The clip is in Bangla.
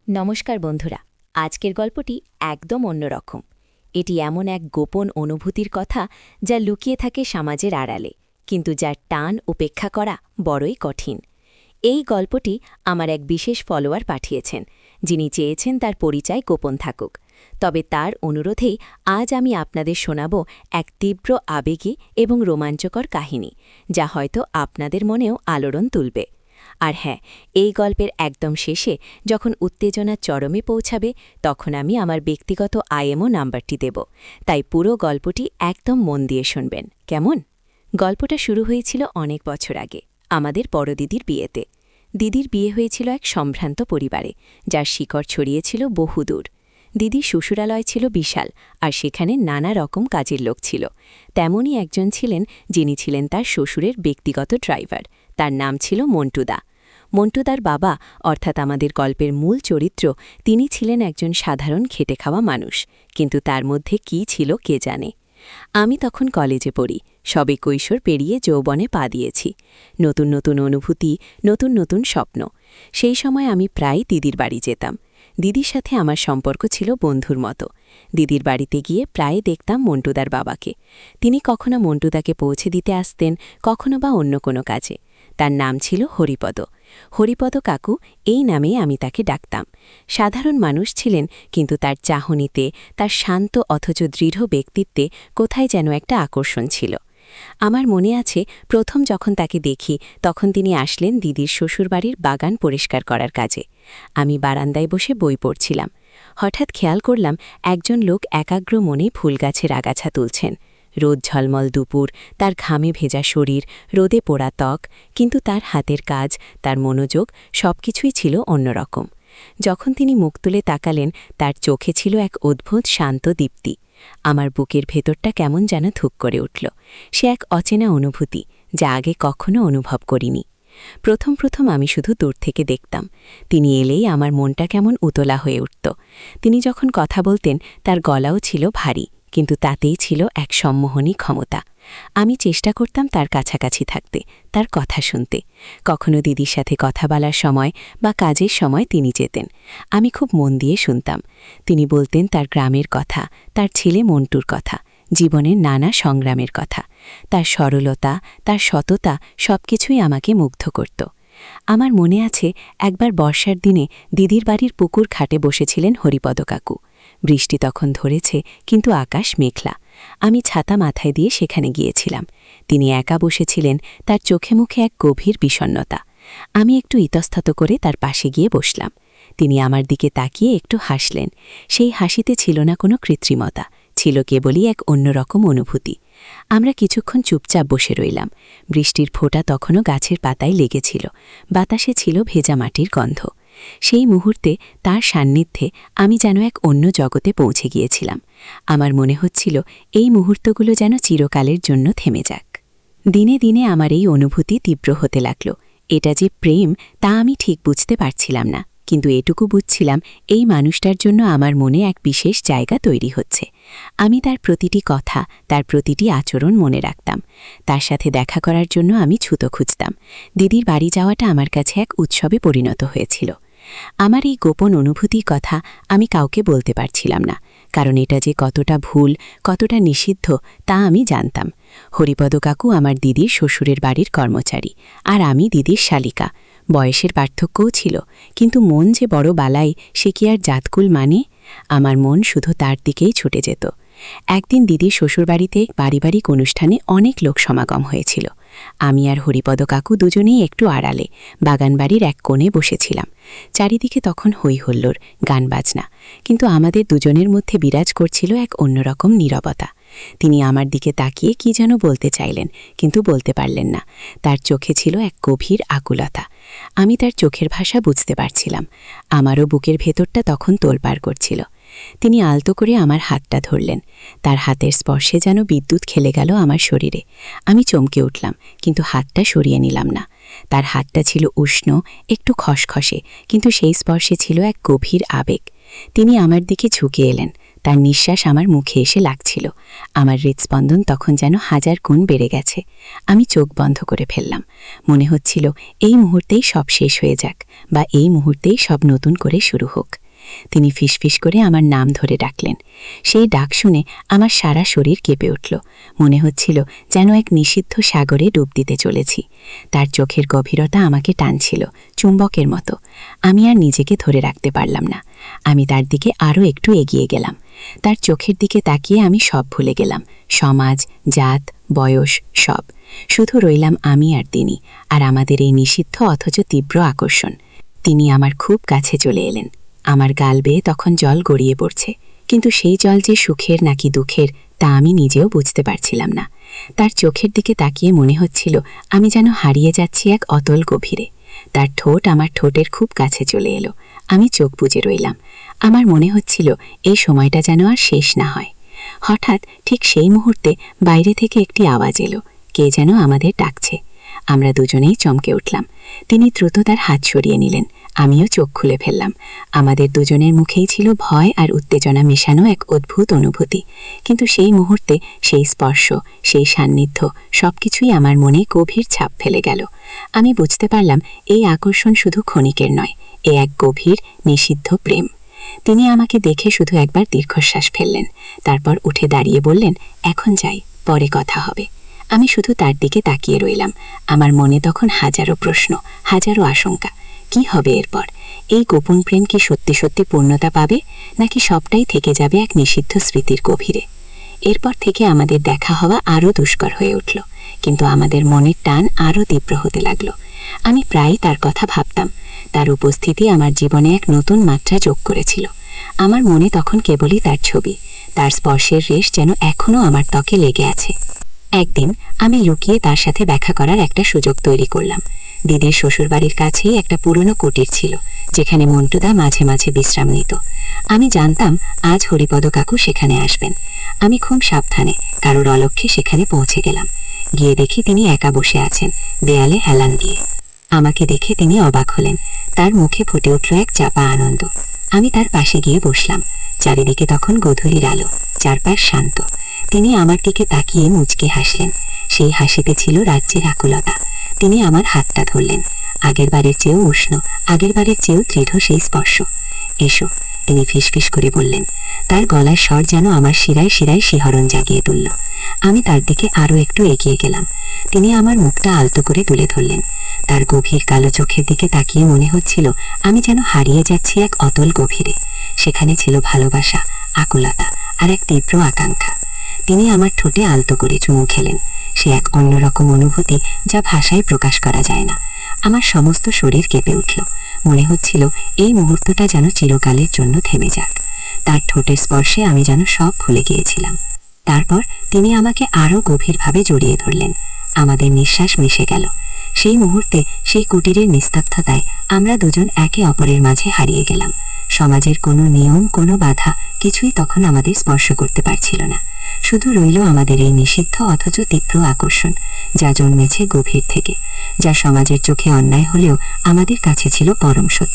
নমস্কার বন্ধুরা। আজকের গল্পটি একদম অন্যরকম। এটি এমন এক গোপন অনুভূতির কথা যা লুকিয়ে থাকে সমাজের আড়ালে, কিন্তু যার টান উপেক্ষা করা বড়ই কঠিন। এই গল্পটি আমার এক বিশেষ ফলোয়ার পাঠিয়েছেন, যিনি চেয়েছেন তার পরিচয় গোপন থাকুক। তবে তার অনুরোধেই আজ আমি আপনাদের শোনাব এক তীব্র আবেগী এবং রোমাঞ্চকর কাহিনী, যা হয়তো আপনাদের মনেও আলোড়ন তুলবে। আর হ্যাঁ, এই গল্পের একদম শেষে যখন উত্তেজনা চরমে পৌঁছাবে, তখন আমি আমার ব্যক্তিগত আইএমও নাম্বারটি দেব। তাই পুরো গল্পটি একদম মন দিয়ে শুনবেন, কেমন? গল্পটা শুরু হয়েছিল অনেক বছর আগে, আমাদের বড় দিদির বিয়েতে। দিদির বিয়ে হয়েছিল এক সম্ভ্রান্ত পরিবারে, যার শিকড় ছড়িয়েছিল বহুদূর। দিদির শ্বশুরালয় ছিল বিশাল, আর সেখানে নানা রকম কাজের লোক ছিল। তেমনই একজন ছিলেন যিনি ছিলেন তার শ্বশুরের ব্যক্তিগত ড্রাইভার। তার নাম ছিল মন্টুদা। মন্টুদার বাবা, অর্থাৎ আমাদের গল্পের মূল চরিত্র, তিনি ছিলেন একজন সাধারণ খেটে খাওয়া মানুষ, কিন্তু তার মধ্যে কি ছিল কে জানে। আমি তখন কলেজে পড়ি, সবে কৈশোর পেরিয়ে যৌবনে পা দিয়েছি। নতুন নতুন অনুভূতি, নতুন নতুন স্বপ্ন। সেই সময় আমি প্রায় দিদির বাড়ি যেতাম। দিদির সাথে আমার সম্পর্ক ছিল বন্ধুর মতো। দিদির বাড়িতে গিয়ে প্রায় দেখতাম মন্টুদার বাবাকে। তিনি কখনো মন্টুদাকে পৌঁছে দিতে আসতেন, কখনো বা অন্য কোনো কাজে। তার নাম ছিল হরিপদ। হরিপদ কাকু, এই নামেই আমি তাকে ডাকতাম। সাধারণ মানুষ ছিলেন, কিন্তু তার চাহনিতে, তার শান্ত অথচ দৃঢ় ব্যক্তিত্বে কোথায় যেন একটা আকর্ষণ ছিল। আমার মনে আছে, প্রথম যখন তাকে দেখি, তখন তিনি আসলেন দিদির শ্বশুরবাড়ির বাগান পরিষ্কার করার কাজে। আমি বারান্দায় বসে বই পড়ছিলাম। হঠাৎ খেয়াল করলাম একজন লোক একাগ্র মনে ফুলগাছের আগাছা তুলছেন। রোদ ঝলমল দুপুর, তার ঘামে ভেজা শরীর, রোদে পোড়া ত্বক, কিন্তু তার হাতের কাজ, তার মনোযোগ, সবকিছুই ছিল অন্যরকম। যখন তিনি মুখ তুলে তাকালেন, তার চোখে ছিল এক অদ্ভুত শান্ত দীপ্তি। আমার বুকের ভেতরটা কেমন যেন ধুক করে উঠল। সে এক অচেনা অনুভূতি, যা আগে কখনো অনুভব করিনি। প্রথম প্রথম আমি শুধু দূর থেকে দেখতাম। তিনি এলেই আমার মনটা কেমন উতলা হয়ে উঠত। তিনি যখন কথা বলতেন, তার গলাও ছিল ভারী, কিন্তু তাতেই ছিল এক সম্মোহনী ক্ষমতা। আমি চেষ্টা করতাম তার কাছাকাছি থাকতে, তার কথা শুনতে। কখনো দিদির সাথে কথা বলার সময় বা কাজের সময় তিনি যেতেন। আমি খুব মন দিয়ে শুনতাম। তিনি বলতেন তার গ্রামের কথা, তার ছেলে মন্টুর কথা, জীবনের নানা সংগ্রামের কথা। তার সরলতা, তার সততা, সবকিছুই আমাকে মুগ্ধ করত। আমার মনে আছে, একবার বর্ষার দিনে দিদির বাড়ির পুকুর ঘাটে বসেছিলেন হরিপদ কাকু। বৃষ্টি তখন ধরেছে, কিন্তু আকাশ মেঘলা। আমি ছাতা মাথায় দিয়ে সেখানে গিয়েছিলাম। তিনি একা বসেছিলেন, তার চোখে মুখে এক গভীর বিষণ্ণতা। আমি একটু ইতস্তত করে তার পাশে গিয়ে বসলাম। তিনি আমার দিকে তাকিয়ে একটু হাসলেন। সেই হাসিতে ছিল না কোনো কৃত্রিমতা, ছিল কেবলই এক অন্যরকম অনুভূতি। আমরা কিছুক্ষণ চুপচাপ বসে রইলাম। বৃষ্টির ফোঁটা তখনও গাছের পাতায় লেগেছিল, বাতাসে ছিল ভেজা মাটির গন্ধ। সেই মুহূর্তে, তার সান্নিধ্যে আমি যেন এক অন্য জগতে পৌঁছে গিয়েছিলাম। আমার মনে হচ্ছিল এই মুহূর্তগুলো যেন চিরকালের জন্য থেমে যাক। দিনে দিনে আমার এই অনুভূতি তীব্র হতে লাগল। এটা যে প্রেম, তা আমি ঠিক বুঝতে পারছিলাম না, কিন্তু এটুকু বুঝছিলাম, এই মানুষটার জন্য আমার মনে এক বিশেষ জায়গা তৈরি হচ্ছে। আমি তার প্রতিটি কথা, তার প্রতিটি আচরণ মনে রাখতাম। তার সাথে দেখা করার জন্য আমি ছুতো খুঁজতাম। দিদির বাড়ি যাওয়াটা আমার কাছে এক উৎসবে পরিণত হয়েছিল। আমার এই গোপন অনুভূতির কথা আমি কাউকে বলতে পারছিলাম না, কারণ এটা যে কতটা ভুল, কতটা নিষিদ্ধ, তা আমি জানতাম। হরিপদ কাকু আমার দিদির শ্বশুরের বাড়ির কর্মচারী, আর আমি দিদির শালিকা। বয়সের পার্থক্যও ছিল, কিন্তু মন যে বড় বালাই, সে কি আর জাতকুল মানে? আমার মন শুধু তার দিকেই ছুটে যেত। একদিন দিদির শ্বশুরবাড়িতে পারিবারিক অনুষ্ঠানে অনেক লোক সমাগম হয়েছিল। আমি আর হরিপদ কাকু দুজনেই একটু আড়ালে বাগানবাড়ির এক কোণে বসেছিলাম। চারিদিকে তখন হই হল্লোড়, গান বাজনা, কিন্তু আমাদের দুজনের মধ্যে বিরাজ করছিল এক অন্যরকম নীরবতা। তিনি আমার দিকে তাকিয়ে কি যেন বলতে চাইলেন, কিন্তু বলতে পারলেন না। তার চোখে ছিল এক গভীর আকুলতা। আমি তার চোখের ভাষা বুঝতে পারছিলাম। আমারও বুকের ভেতরটা তখন তোলপাড় করছিল। তিনি আলতো করে আমার হাতটা ধরলেন। তার হাতের স্পর্শে যেন বিদ্যুৎ খেলে গেল আমার শরীরে। আমি চমকে উঠলাম, কিন্তু হাতটা সরিয়ে নিলাম না। তার হাতটা ছিল উষ্ণ, একটু খসখসে, কিন্তু সেই স্পর্শে ছিল এক গভীর আবেগ। তিনি আমার দিকে ঝুঁকে এলেন। তার নিঃশ্বাস আমার মুখে এসে লাগছিল। আমার হৃৎস্পন্দন তখন যেন 1000 গুণ বেড়ে গেছে। আমি চোখ বন্ধ করে ফেললাম। মনে হচ্ছিল এই মুহূর্তেই সব শেষ হয়ে যাক, বা এই মুহূর্তেই সব নতুন করে শুরু হোক। তিনি ফিসফিস করে আমার নাম ধরে ডাকলেন। সেই ডাক শুনে আমার সারা শরীর কেঁপে উঠল। মনে হচ্ছিল যেন এক নিষিদ্ধ সাগরে ডুব দিতে চলেছি। তার চোখের গভীরতা আমাকে টানছিল, চুম্বকের মতো। আমি আর নিজেকে ধরে রাখতে পারলাম না। আমি তার দিকে আরও একটু এগিয়ে গেলাম। তার চোখের দিকে তাকিয়ে আমি সব ভুলে গেলাম, সমাজ, জাত, বয়স, সব। শুধু রইলাম আমি আর তিনি, আর আমাদের এই নিষিদ্ধ অথচ তীব্র আকর্ষণ। তিনি আমার খুব কাছে চলে এলেন। আমার গাল বেয়ে তখন জল গড়িয়ে পড়ছে, কিন্তু সেই জল যে সুখের নাকি দুঃখের তা আমি নিজেও বুঝতে পারছিলাম না। তার চোখের দিকে তাকিয়ে মনে হচ্ছিল আমি যেন হারিয়ে যাচ্ছি এক অতল গভীরে। তার ঠোঁট আমার ঠোঁটের খুব কাছে চলে এলো। আমি চোখ বুজে রইলাম। আমার মনে হচ্ছিল এই সময়টা যেন আর শেষ না হয়। হঠাৎ ঠিক সেই মুহূর্তে বাইরে থেকে একটি আওয়াজ এলো, কে যেন আমাদের ডাকছে। আমরা দুজনেই চমকে উঠলাম। তিনি দ্রুত তার হাত সরিয়ে নিলেন। আমিও চোখ খুলে ফেললাম। আমাদের দুজনের মুখেই ছিল ভয় আর উত্তেজনা মেশানো এক অদ্ভুত অনুভূতি। কিন্তু সেই মুহূর্তে সেই স্পর্শ, সেই সান্নিধ্য সবকিছুই আমার মনে গভীর ছাপ ফেলে গেল। আমি বুঝতে পারলাম এই আকর্ষণ শুধু ক্ষণিকের নয়, এ এক গভীর নিষিদ্ধ প্রেম। তিনি আমাকে দেখে শুধু একবার দীর্ঘশ্বাস ফেললেন, তারপর উঠে দাঁড়িয়ে বললেন, এখন যাই, পরে কথা হবে। আমি শুধু তার দিকে তাকিয়ে রইলাম। আমার মনে তখন হাজারো প্রশ্ন, হাজারো আশঙ্কা। কি হবে এরপর? এই গোপন প্রেম কি সত্যি সত্যি পূর্ণতা পাবে, নাকি সবটাই থেকে যাবে এক নিষিদ্ধ স্মৃতির গভীরে? এরপর থেকে আমাদের দেখা হওয়া আরও দুষ্কর হয়ে উঠল, কিন্তু আমাদের মনের টান আরও তীব্র হতে লাগলো। আমি প্রায়ই তার কথা ভাবতাম। তার উপস্থিতি আমার জীবনে এক নতুন মাত্রা যোগ করেছিল। আমার মনে তখন কেবলই তার ছবি, তার স্পর্শের রেশ যেন এখনও আমার ত্বকে লেগে আছে। একদিন আমি লুকিয়ে তার সাথে দেখা করার একটা সুযোগ তৈরি করলাম। দিদির শ্বশুরবাড়ির কাছেই একটা পুরনো কুটির ছিল, যেখানে মন্টুদা মাঝে মাঝে বিশ্রাম নিত। আমি জানতাম আজ হরিপদ কাকু সেখানে আসবেন। আমি খুব সাবধানে কারোর অলক্ষ্যে সেখানে পৌঁছে গেলাম। গিয়ে দেখি তিনি একা বসে আছেন, দেয়ালে হেলান দিয়ে। আমাকে দেখে তিনি অবাক হলেন। তার মুখে ফুটে উঠল এক চাপা আনন্দ। আমি তার পাশে গিয়ে বসলাম। চারিদিকে তখন গোধূলির আলো, চারপাশ শান্ত। তিনি আমার দিকে তাকিয়ে মুচকে হাসলেন। সেই হাসিতে ছিল রাজ্যের আকুলতা। তিনি আমার হাতটা ধরলেন। আগের বারের চেয়েও উষ্ণ, আগের বারের চেয়েও দৃঢ় সেই স্পর্শ। এসো, তিনি ফিসফিস করে বললেন। তার গলার স্বর যেন আমার শিরায় শিরায় শিহরণ জাগিয়ে তুলল। আমি তার দিকে আরও একটু এগিয়ে গেলাম। তিনি আমার মুখটা আলতো করে তুলে ধরলেন। তার গভীর কালো চোখের দিকে তাকিয়ে মনে হচ্ছিল আমি যেন হারিয়ে যাচ্ছি এক অতল গভীরে। সেখানে ছিল ভালোবাসা, আকুলতা আর এক তীব্র আকাঙ্ক্ষা। তিনি আমার ঠোঁটে আলতো করে চুমু খেলেন। সে এক অন্যরকম অনুভূতি যা ভাষায় প্রকাশ করা যায় না। আমার সমস্ত শরীর কেঁপে উঠল। মনে হচ্ছিল এই মুহূর্তটা যেন চিরকালের জন্য থেমে যাক। তার ঠোঁটের স্পর্শে আমি যেন সব ভুলে গিয়েছিলাম। তারপর তিনি আমাকে আরও গভীরভাবে জড়িয়ে ধরলেন। আমাদের নিঃশ্বাস মিশে গেল। সেই মুহূর্তে সেই কুটিরের নিস্তব্ধতায় আমরা দুজন একে অপরের মাঝে হারিয়ে গেলাম। সমাজের কোনো নিয়ম, কোনো বাধা কিছুই তখন আমাদের স্পর্শ করতে পারছিল না। শুধু রইল আমাদের এই নিষিদ্ধ অথচ তীব্র আকর্ষণ, যা জন্মেছে গভীর থেকে, যা সমাজের চোখে অন্যায় হলেও আমাদের কাছে ছিল পরম সত্য।